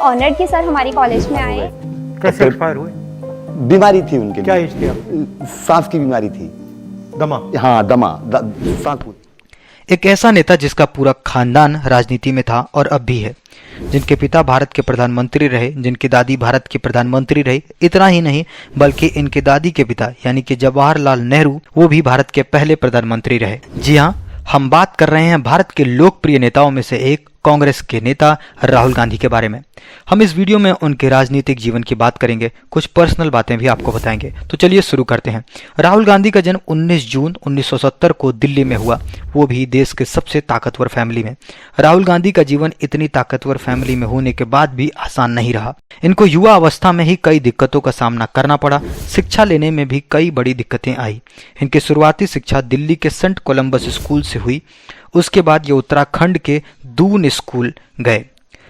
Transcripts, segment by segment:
Honoured कि sir हमारी college में आए। कैसे एक्सपायर हुए? बीमारी थी उनके। क्या एज थी आपकी? सांस की बीमारी थी। दमा? हाँ, दमा, सांस। एक ऐसा नेता जिसका पूरा खानदान राजनीति में था और अब भी है, जिनके पिता भारत के प्रधानमंत्री रहे, जिनकी दादी भारत की प्रधानमंत्री रही। इतना ही नहीं बल्कि इनके दादी के पिता यानी कि जवाहरलाल नेहरू, वो भी भारत के पहले प्रधानमंत्री रहे। जी हाँ, हम बात कर रहे हैं भारत के लोकप्रिय नेताओं में से एक कांग्रेस के नेता राहुल गांधी के बारे में। हम इस वीडियो में उनके राजनीतिक जीवन की बात करेंगे, कुछ पर्सनल बातें भी आपको बताएंगे। तो चलिए शुरू करते हैं। राहुल गांधी का जन्म 19 जून 1970 को दिल्ली में हुआ, वो भी देश के सबसे ताकतवर फैमिली में। राहुल गांधी का जीवन इतनी ताकतवर फैमिली में होने के बाद भी आसान नहीं रहा। इनको युवा अवस्था में ही कई दिक्कतों का सामना करना पड़ा। शिक्षा लेने में भी कई बड़ी दिक्कतें आई। इनकी शुरुआती शिक्षा दिल्ली के सेंट कोलंबस स्कूल से हुई। उसके बाद ये उत्तराखंड के दून स्कूल गए।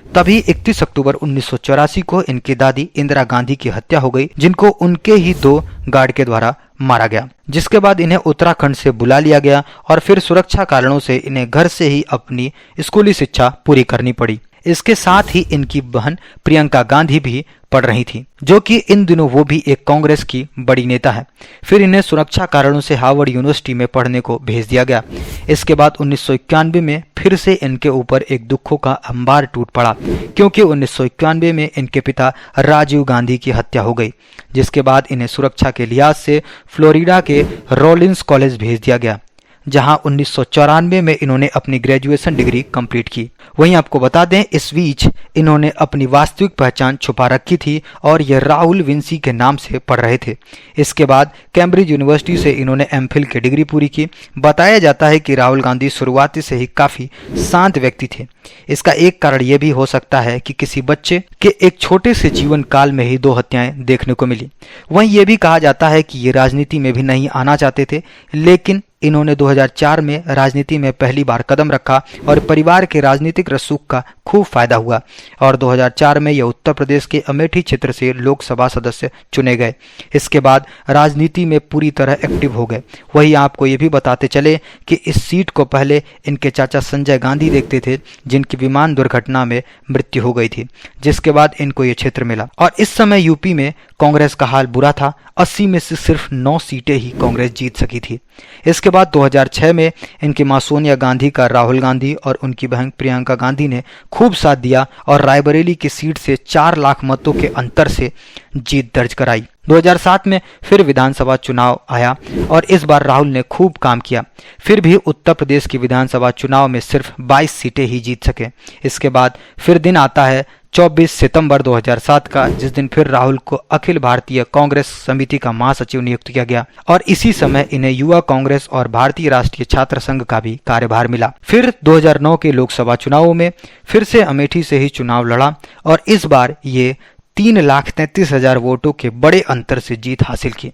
तभी 31 अक्टूबर 1984 को इनकी दादी इंदिरा गांधी की हत्या हो गई, जिनको उनके ही 2 गार्ड के द्वारा मारा गया। जिसके बाद इन्हें उत्तराखंड से बुला लिया गया और फिर सुरक्षा कारणों से इन्हें घर से ही अपनी स्कूली शिक्षा पूरी करनी पड़ी। इसके साथ ही इनकी बहन प्रियंका गांधी भी पढ़ रही थी, जो कि इन दिनों वो भी एक कांग्रेस की बड़ी नेता है। फिर इन्हें सुरक्षा कारणों से हार्वर्ड यूनिवर्सिटी में पढ़ने को भेज दिया गया। इसके बाद 1991 में फिर से इनके ऊपर एक दुखों का अंबार टूट पड़ा, क्योंकि 1991 में इनके पिता राजीव गांधी की हत्या हो गई, जिसके बाद इन्हें सुरक्षा के लिहाज से फ्लोरिडा के रॉलिंस कॉलेज भेज दिया गया, जहां 1994 में इन्होंने अपनी ग्रेजुएशन डिग्री कंप्लीट की। वहीं आपको बता दें, इस बीच इन्होंने अपनी वास्तविक पहचान छुपा रखी थी और ये राहुल विंसी के नाम से पढ़ रहे थे। इसके बाद कैम्ब्रिज यूनिवर्सिटी से इन्होंने एमफिल की डिग्री पूरी की। बताया जाता है कि राहुल गांधी शुरुआती से ही काफी शांत व्यक्ति थे। इसका एक कारण यह भी हो सकता है कि किसी बच्चे के एक छोटे से जीवन काल में ही 2 हत्याएं देखने को मिली। वहीं यह भी कहा जाता है कि ये राजनीति में भी नहीं आना चाहते थे, लेकिन इन्होंने 2004 में राजनीति में पहली बार कदम रखा और परिवार के राजनीतिक रसूख का खूब फायदा हुआ और 2004 में ये उत्तर प्रदेश के अमेठी क्षेत्र से लोकसभा सदस्य चुने गए। इसके बाद राजनीति में पूरी तरह एक्टिव हो गए। वही आपको ये भी बताते चले कि इस सीट को पहले इनके चाचा संजय गांधी देखते थे, जिनकी विमान दुर्घटना में मृत्यु हो गई थी, जिसके बाद इनको ये क्षेत्र मिला। और इस समय यूपी में कांग्रेस का हाल बुरा था। 80 में से सिर्फ 9 सीटें ही कांग्रेस जीत सकी थी। इसके बाद 2006 में इनकी मां सोनिया गांधी का राहुल गांधी और उनकी बहन प्रियंका गांधी ने खूब साथ दिया और रायबरेली की सीट से 4 लाख मतों के अंतर से जीत दर्ज कराई। 2007 में फिर विधानसभा चुनाव आया और इस बार राहुल ने खूब काम किया। फिर भी उत्तर प्रदेश की विधानसभा चुनाव में सिर्फ 22 सीटें ही जीत सके। इसके बाद फिर दिन आता है 24 सितंबर 2007 का, जिस दिन फिर राहुल को अखिल भारतीय कांग्रेस समिति का महासचिव नियुक्त किया गया और इसी समय इन्हें युवा कांग्रेस और भारतीय राष्ट्रीय छात्र संघ का भी कार्यभार मिला। फिर 2009 के लोकसभा चुनावों में फिर से अमेठी से ही चुनाव लड़ा और इस बार ये 3,33,000 वोटों के बड़े अंतर से जीत हासिल की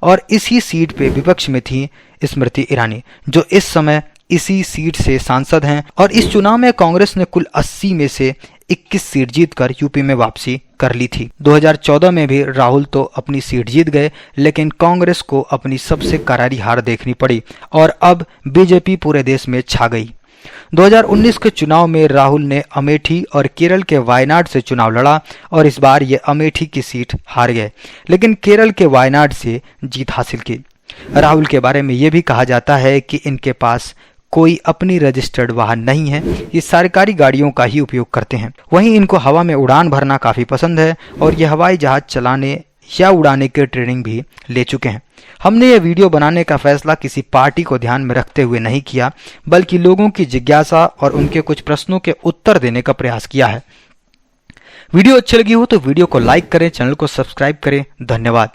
और इसी सीट पे विपक्ष में थी स्मृति ईरानी, जो इस समय इसी सीट से सांसद हैं। और इस चुनाव में कांग्रेस ने कुल 80 में से 21 सीट जीतकर यूपी में वापसी कर ली थी। 2014 में भी राहुल तो अपनी सीट जीत गए, लेकिन कांग्रेस को अपनी सबसे करारी हार देखनी पड़ी और अब बीजेपी पूरे देश में छा गई। 2019 के चुनाव में राहुल ने अमेठी और केरल के वायनाड से चुनाव लड़ा और इस बार ये अमेठी की सीट हार गए, लेकिन केरल के वायनाड से जीत हासिल की। राहुल के बारे में ये भी कहा जाता है कि इनके पास कोई अपनी रजिस्टर्ड वाहन नहीं है, ये सरकारी गाड़ियों का ही उपयोग करते हैं। वहीं इनको हवा में उड़ान भरना काफ़ी पसंद है और ये हवाई जहाज चलाने या उड़ाने की ट्रेनिंग भी ले चुके हैं। हमने ये वीडियो बनाने का फैसला किसी पार्टी को ध्यान में रखते हुए नहीं किया, बल्कि लोगों की जिज्ञासा और उनके कुछ प्रश्नों के उत्तर देने का प्रयास किया है। वीडियो अच्छी लगी हो तो वीडियो को लाइक करें, चैनल को सब्सक्राइब करें। धन्यवाद।